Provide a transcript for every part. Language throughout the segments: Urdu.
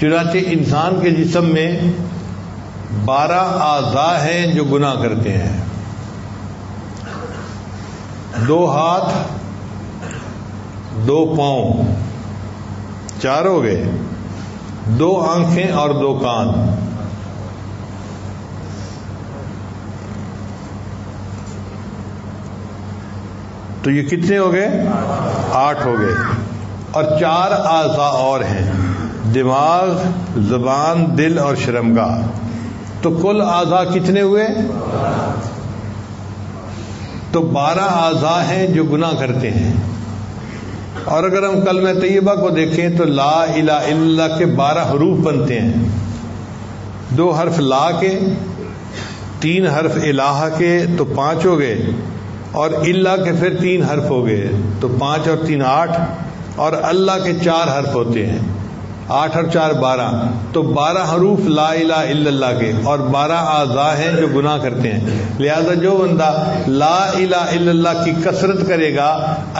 چنانچہ انسان کے جسم میں 12 اعضاء ہیں جو گناہ کرتے ہیں. 2 ہاتھ، 2 پاؤں، 4 ہو گئے، 2 آنکھیں اور 2 کان. تو یہ کتنے ہو گئے؟ 8 ہو گئے. اور 4 اعضاء اور ہیں، دماغ، زبان، دل اور شرمگاہ. تو کل اعضاء کتنے ہوئے؟ تو 12 اعضاء ہیں جو گناہ کرتے ہیں. اور اگر ہم کلمہ طیبہ کو دیکھیں تو لا الہ الا اللہ کے 12 حروف بنتے ہیں. 2 حرف لا کے، 3 حرف الہ کے تو 5 ہو گئے، اور اللہ کے پھر 3 حرف ہو گئے تو 5 اور 3 8، اور اللہ کے 4 حرف ہوتے ہیں، 8 اور 4 12. تو 12 حروف لا الہ الا اللہ کے اور 12 اعضاء ہیں جو گناہ کرتے ہیں. لہذا جو بندہ لا الہ الا اللہ کی کثرت کرے گا،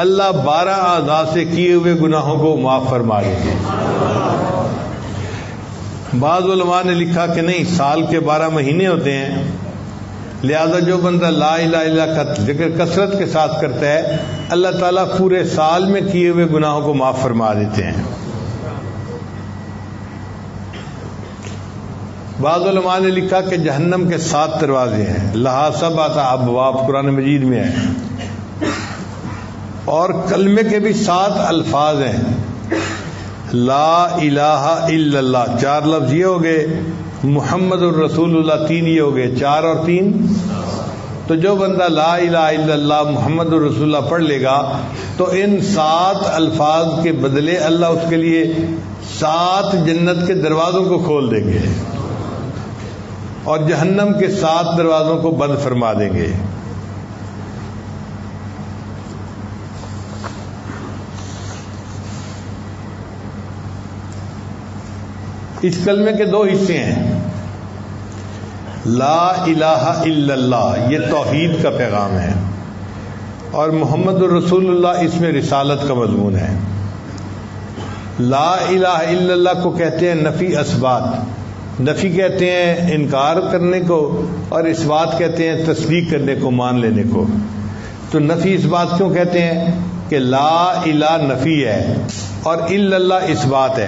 اللہ 12 اعضاء سے کیے ہوئے گناہوں کو معاف فرما دے گا. بعض علماء نے لکھا کہ نہیں، سال کے 12 مہینے ہوتے ہیں، لہذا جو بندہ لا الہ الا اللہ کا ذکر کثرت کے ساتھ کرتا ہے، اللہ تعالیٰ پورے سال میں کیے ہوئے گناہوں کو معاف فرما دیتے ہیں. بعض علماء نے لکھا کہ جہنم کے 7 دروازے ہیں، لہا 7 ابواب، قرآن مجید میں ہے. اور کلمے کے بھی 7 الفاظ ہیں، لا الہ الا اللہ 4 لفظ یہ ہو گئے، محمد الرسول اللہ 3 یہ ہو گئے، 4 اور 3. تو جو بندہ لا الہ الا اللہ محمد الرسول اللہ پڑھ لے گا تو ان 7 الفاظ کے بدلے اللہ اس کے لیے 7 جنت کے دروازوں کو کھول دیں گے اور جہنم کے 7 دروازوں کو بند فرما دیں گے. اس کلمے کے 2 حصے ہیں. لا الہ الا اللہ یہ توحید کا پیغام ہے، اور محمد الرسول اللہ اس میں رسالت کا مضمون ہے. لا الہ الا اللہ کو کہتے ہیں نفی اثبات. نفی کہتے ہیں انکار کرنے کو، اور اثبات کہتے ہیں تصدیق کرنے کو، مان لینے کو. تو نفی اثبات کیوں کہتے ہیں؟ کہ لا الہ نفی ہے اور الا اللہ اثبات ہے،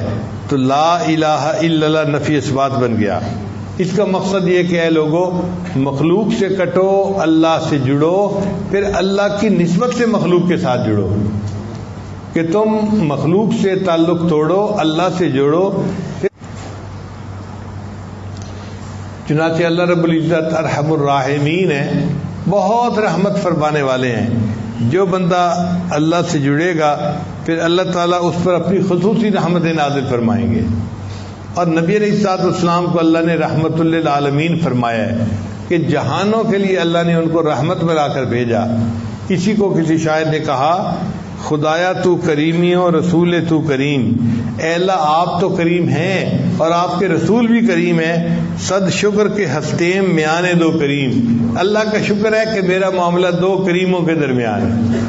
تو لا الہ الا اللہ نفی اثبات بن گیا. اس کا مقصد یہ کہ اے لوگو، مخلوق سے کٹو، اللہ سے جڑو، پھر اللہ کی نسبت سے مخلوق کے ساتھ جڑو. کہ تم مخلوق سے تعلق توڑو، اللہ سے جوڑو. چنانچہ اللہ رب العزت ارحم الراحمین ہے، بہت رحمت فرمانے والے ہیں. جو بندہ اللہ سے جڑے گا پھر اللہ تعالیٰ اس پر اپنی خصوصی رحمت نازل فرمائیں گے. اور نبی علیہ الصلوۃ والسلام کو اللہ نے رحمت للعالمین فرمایا ہے کہ جہانوں کے لیے اللہ نے ان کو رحمت بنا کر بھیجا. کسی کو کسی شاعر نے کہا، خدایا تو کریمیوں رسول تو کریم. اے اللہ آپ تو کریم ہیں اور آپ کے رسول بھی کریم ہیں. صد شکر کے ہستیم میانے 2 کریم. اللہ کا شکر ہے کہ میرا معاملہ 2 کریموں کے درمیان ہے.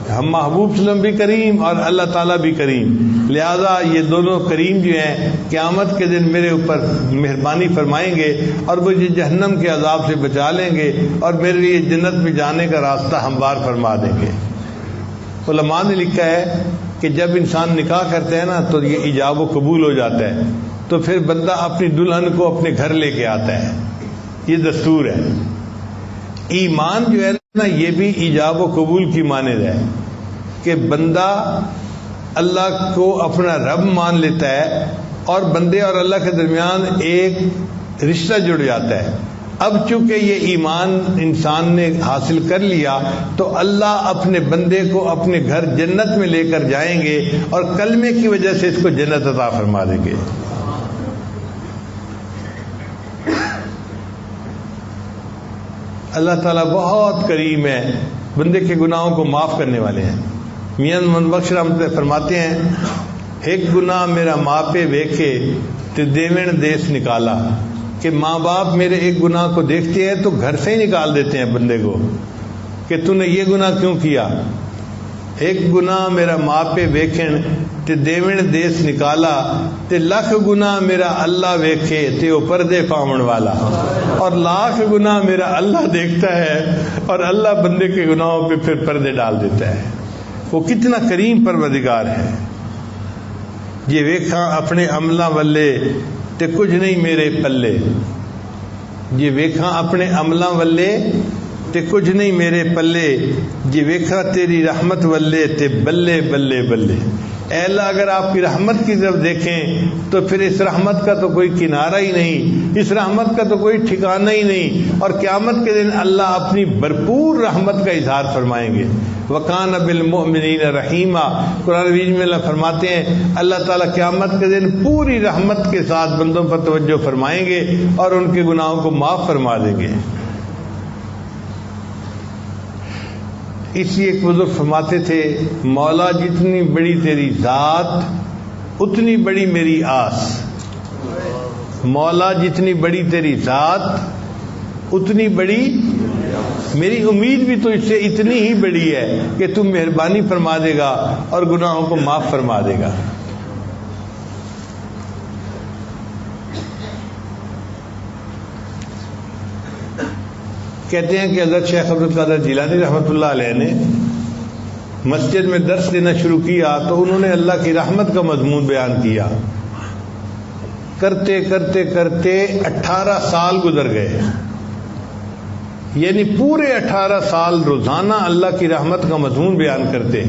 ہم محبوب وسلم بھی کریم اور اللہ تعالیٰ بھی کریم، لہذا یہ دونوں کریم جو ہیں قیامت کے دن میرے اوپر مہربانی فرمائیں گے اور مجھے جہنم کے عذاب سے بچا لیں گے اور میرے لیے جنت میں جانے کا راستہ ہموار فرما دیں گے. علماء نے لکھا ہے کہ جب انسان نکاح کرتا ہے نا تو یہ ایجاب و قبول ہو جاتا ہے، تو پھر بندہ اپنی دلہن کو اپنے گھر لے کے آتا ہے. یہ دستور ہے. ایمان جو ہے نا یہ بھی ایجاب و قبول کی مانند ہے کہ بندہ اللہ کو اپنا رب مان لیتا ہے اور بندے اور اللہ کے درمیان ایک رشتہ جڑ جاتا ہے. اب چونکہ یہ ایمان انسان نے حاصل کر لیا تو اللہ اپنے بندے کو اپنے گھر جنت میں لے کر جائیں گے اور کلمے کی وجہ سے اس کو جنت عطا فرما دیں گے. اللہ تعالیٰ بہت کریم ہے، بندے کے گناہوں کو معاف کرنے والے ہیں. میاں محمد بخش رحمت اللہ فرماتے ہیں، ایک گناہ میرا ماں پہ ویکھے تے دیوین دیس نکالا. کہ ماں باپ میرے ایک گناہ کو دیکھتے ہیں تو گھر سے ہی نکال دیتے ہیں بندے کو کہ تو نے یہ گناہ کیوں کیا. ایک گناہ میرا ماں پہ ویکھن تے دیوਣ دیس نکالا تے لاکھ گناہ میرا اللہ ویکھے تے وہ پردے پاون والا، اور لاکھ گناہ میرا اللہ دیکھتا ہے اور اللہ بندے کے گناہوں پہ پھر پردے ڈال دیتا ہے۔ وہ کتنا کریم پروردگار ہے۔ جی ویکھاں اپنے عملاں والے تے کچھ نہیں میرے پلے، جی ویکھاں اپنے عملاں والے تے کچھ نہیں میرے پلے، جی ویکھاں تیری رحمت والے تے بلے بلے بلے۔ اے اللہ اگر آپ کی رحمت کی طرف دیکھیں تو پھر اس رحمت کا تو کوئی کنارہ ہی نہیں، اس رحمت کا تو کوئی ٹھکانہ ہی نہیں، اور قیامت کے دن اللہ اپنی بھرپور رحمت کا اظہار فرمائیں گے۔ وَقَانَ بِالْمُؤْمِنِينَ رَحِيمًا، قرآن مجید میں اللہ فرماتے ہیں اللہ تعالیٰ قیامت کے دن پوری رحمت کے ساتھ بندوں پر توجہ فرمائیں گے اور ان کے گناہوں کو معاف فرما دیں گے۔ اس لیے ایک بزرگ فرماتے تھے مولا جتنی بڑی تیری ذات اتنی بڑی میری آس، مولا جتنی بڑی تیری ذات اتنی بڑی میری امید بھی تو اس سے اتنی ہی بڑی ہے کہ تم مہربانی فرما دے گا اور گناہوں کو معاف فرما دے گا۔ کہتے ہیں کہ حضرت شیخ عبد القادر جیلانی رحمۃ اللہ علیہ نے مسجد میں درس دینا شروع کیا تو انہوں نے اللہ کی رحمت کا مضمون بیان کیا، کرتے کرتے کرتے 18 سال گزر گئے، یعنی پورے 18 سال روزانہ اللہ کی رحمت کا مضمون بیان کرتے۔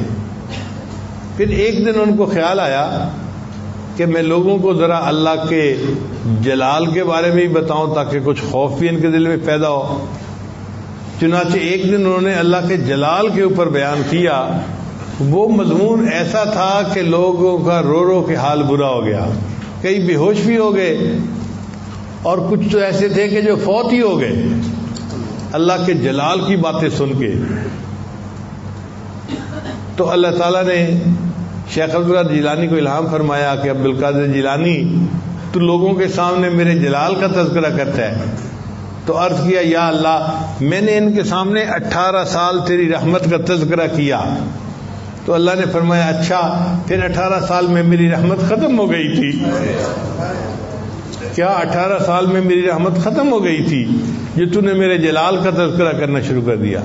پھر ایک دن ان کو خیال آیا کہ میں لوگوں کو ذرا اللہ کے جلال کے بارے میں ہی بتاؤں تاکہ کچھ خوف بھی ان کے دل میں پیدا ہو۔ چنانچہ ایک دن انہوں نے اللہ کے جلال کے اوپر بیان کیا، وہ مضمون ایسا تھا کہ لوگوں کا رو رو کے حال برا ہو گیا، کئی بے ہوش بھی ہو گئے اور کچھ تو ایسے تھے کہ جو فوت ہی ہو گئے اللہ کے جلال کی باتیں سن کے۔ تو اللہ تعالیٰ نے شیخ عبد القادر جیلانی کو الہام فرمایا کہ عبد القادر جیلانی تو لوگوں کے سامنے میرے جلال کا تذکرہ کرتا ہے، تو عرض کیا یا اللہ میں نے ان کے سامنے 18 سال تیری رحمت کا تذکرہ کیا۔ تو اللہ نے فرمایا اچھا پھر 18 سال میں میری رحمت ختم ہو گئی تھی؟ کیا 18 سال میں میری رحمت ختم ہو گئی تھی جو تو نے میرے جلال کا تذکرہ کرنا شروع کر دیا؟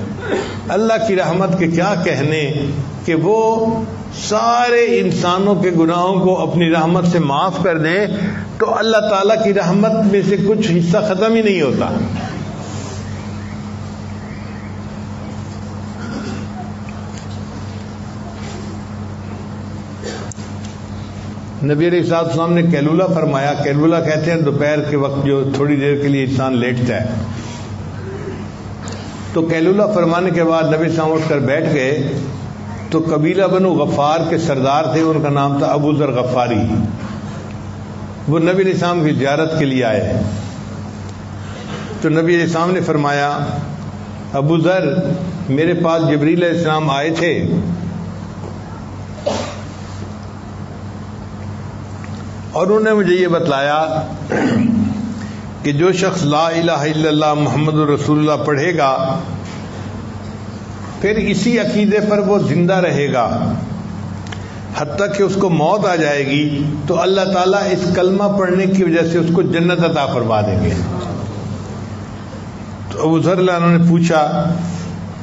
اللہ کی رحمت کے کیا کہنے کہ وہ سارے انسانوں کے گناہوں کو اپنی رحمت سے معاف کر دے تو اللہ تعالیٰ کی رحمت میں سے کچھ حصہ ختم ہی نہیں ہوتا۔ نبی علیہ السلام نے کیلولہ فرمایا، کیلولہ کہتے ہیں دوپہر کے وقت جو تھوڑی دیر کے لیے انسان لیٹتا ہے، تو کیلولہ فرمانے کے بعد نبی صاحب اٹھ کر بیٹھ گئے تو قبیلہ بنو غفار کے سردار تھے، ان کا نام تھا ابو ذر غفاری، وہ نبی علیہ السلام کی زیارت کے لیے آئے۔ تو نبی علیہ السلام نے فرمایا ابو ذر میرے پاس جبریل علیہ السلام آئے تھے اور انہوں نے مجھے یہ بتلایا کہ جو شخص لا الہ الا اللہ محمد رسول اللہ پڑھے گا پھر اسی عقیدے پر وہ زندہ رہے گا حتیٰ کہ اس کو موت آ جائے گی تو اللہ تعالیٰ اس کلمہ پڑھنے کی وجہ سے اس کو جنت عطا فرما دیں گے۔ تو ابو ذر نے پوچھا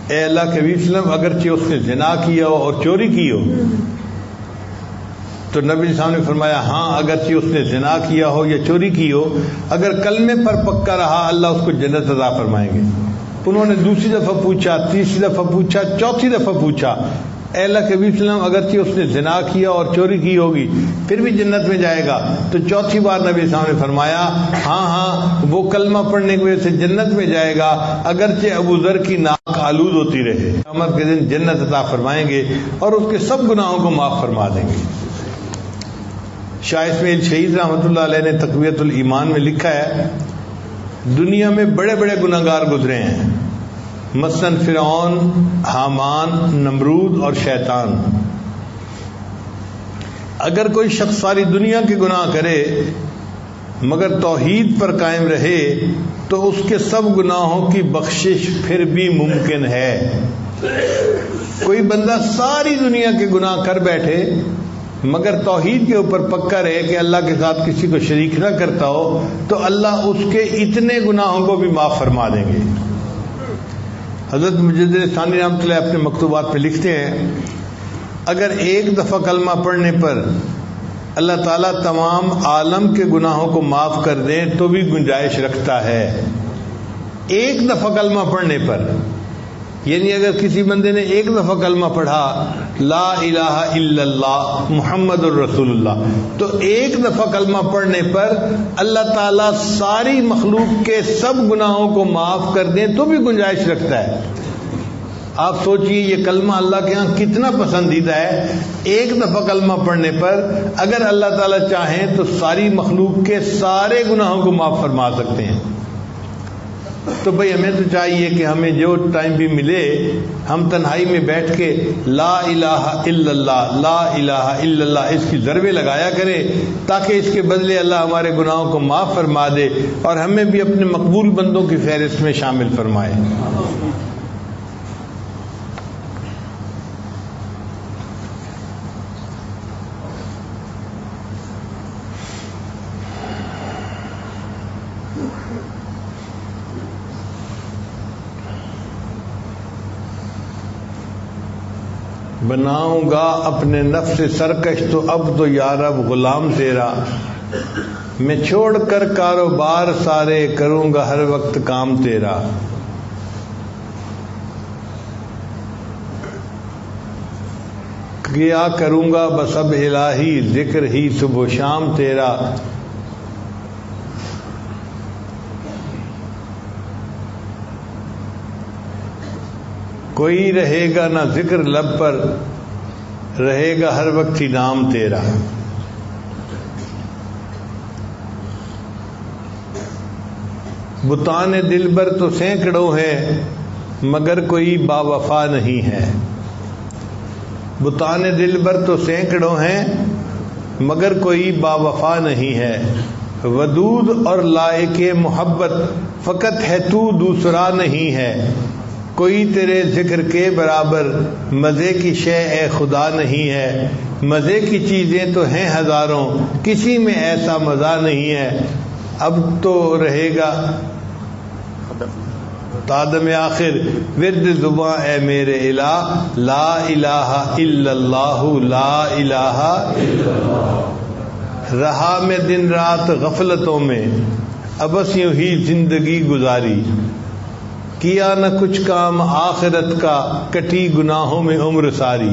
اے اللہ کے نبی صلی اللہ علیہ وسلم اگرچہ اس نے زنا کیا ہو اور چوری کی ہو؟ تو نبی صاحب نے فرمایا ہاں اگرچہ اس نے زنا کیا ہو یا چوری کی ہو، اگر کلمے پر پکا رہا اللہ اس کو جنت عطا فرمائیں گے۔ انہوں نے دوسری دفعہ پوچھا، تیسری دفعہ پوچھا، چوتھی دفعہ پوچھا اے اللہ کے نبی صلی اللہ علیہ وسلم اگرچہ اس نے زنا کیا اور چوری کی ہوگی پھر بھی جنت میں جائے گا؟ تو چوتھی بار نبی صاحب نے فرمایا ہاں وہ کلمہ پڑھنے کی وجہ سے جنت میں جائے گا اگرچہ ابو ذر کی ناک آلود ہوتی رہے، قیامت کے دن جنت عطا فرمائیں گے اور اس کے سب گناہوں کو معاف فرما دیں گے۔ شاہ اسماعیل شہید رحمۃ اللہ علیہ نے تقویۃ الایمان میں لکھا ہے دنیا میں بڑے بڑے گناہگار گزرے ہیں، مثلاً فرعون، حامان، نمرود اور شیطان۔ اگر کوئی شخص ساری دنیا کے گناہ کرے مگر توحید پر قائم رہے تو اس کے سب گناہوں کی بخشش پھر بھی ممکن ہے۔ کوئی بندہ ساری دنیا کے گناہ کر بیٹھے مگر توحید کے اوپر پکا رہے کہ اللہ کے ساتھ کسی کو شریک نہ کرتا ہو، تو اللہ اس کے اتنے گناہوں کو بھی معاف فرما دیں گے۔ حضرت مجدد ثانی رحمۃ اللہ اپنے مکتوبات پہ لکھتے ہیں، اگر ایک دفعہ کلمہ پڑھنے پر اللہ تعالیٰ تمام عالم کے گناہوں کو معاف کر دیں تو بھی گنجائش رکھتا ہے۔ ایک دفعہ کلمہ پڑھنے پر، یعنی اگر کسی بندے نے ایک دفعہ کلمہ پڑھا لا الہ الا اللہ محمد الرسول اللہ، تو ایک دفعہ کلمہ پڑھنے پر اللہ تعالیٰ ساری مخلوق کے سب گناہوں کو معاف کر دیں تو بھی گنجائش رکھتا ہے۔ آپ سوچئے یہ کلمہ اللہ کے ہاں کتنا پسندیدہ ہے۔ ایک دفعہ کلمہ پڑھنے پر اگر اللہ تعالیٰ چاہیں تو ساری مخلوق کے سارے گناہوں کو معاف فرما سکتے ہیں۔ تو بھئی ہمیں تو چاہیے کہ ہمیں جو ٹائم بھی ملے ہم تنہائی میں بیٹھ کے لا الہ الا اللہ لا الہ الا اللہ اس کی ضربیں لگایا کریں، تاکہ اس کے بدلے اللہ ہمارے گناہوں کو معاف فرما دے اور ہمیں بھی اپنے مقبول بندوں کی فہرست میں شامل فرمائے۔ بناؤں گا اپنے نفس سرکش تو اب تو یا رب غلام تیرا، میں چھوڑ کر کاروبار سارے کروں گا ہر وقت کام تیرا۔ کیا کروں گا بس اب الہی ذکر ہی صبح و شام تیرا۔ کوئی رہے گا نہ ذکر لب پر، رہے گا ہر وقت ہی نام تیرا۔ بتان دل بر تو سینکڑوں ہیں مگر کوئی با وفا نہیں ہے۔ بتان دل بر تو سینکڑوں ہیں مگر کوئی با وفا نہیں ہے۔ ودود اور لائق محبت فقط ہے تو دوسرا نہیں ہے۔ کوئی تیرے ذکر کے برابر مزے کی شے اے خدا نہیں ہے۔ مزے کی چیزیں تو ہیں ہزاروں کسی میں ایسا مزہ نہیں ہے۔ اب تو رہے گا تادم آخر ورد زباں اے میرے الہ لا الہ الا اللہ لا الہ الا اللہ۔ رہا میں دن رات غفلتوں میں ابس یوں ہی زندگی گزاری۔ کیا نہ کچھ کام آخرت کا کٹی گناہوں میں عمر ساری۔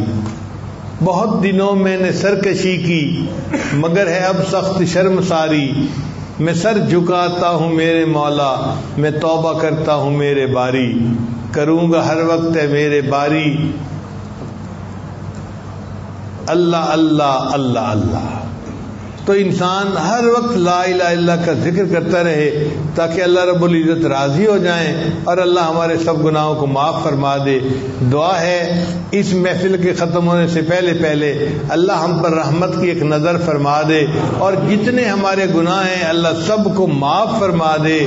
بہت دنوں میں نے سرکشی کی مگر ہے اب سخت شرم ساری۔ میں سر جھکاتا ہوں میرے مولا میں توبہ کرتا ہوں میرے باری۔ کروں گا ہر وقت ہے میرے باری اللہ اللہ اللہ اللہ۔ تو انسان ہر وقت لا الہ الا اللہ کا ذکر کرتا رہے تاکہ اللہ رب العزت راضی ہو جائیں اور اللہ ہمارے سب گناہوں کو معاف فرما دے۔ دعا ہے اس محفل کے ختم ہونے سے پہلے پہلے اللہ ہم پر رحمت کی ایک نظر فرما دے اور جتنے ہمارے گناہ ہیں اللہ سب کو معاف فرما دے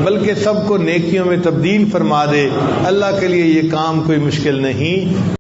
بلکہ سب کو نیکیوں میں تبدیل فرما دے۔ اللہ کے لیے یہ کام کوئی مشکل نہیں۔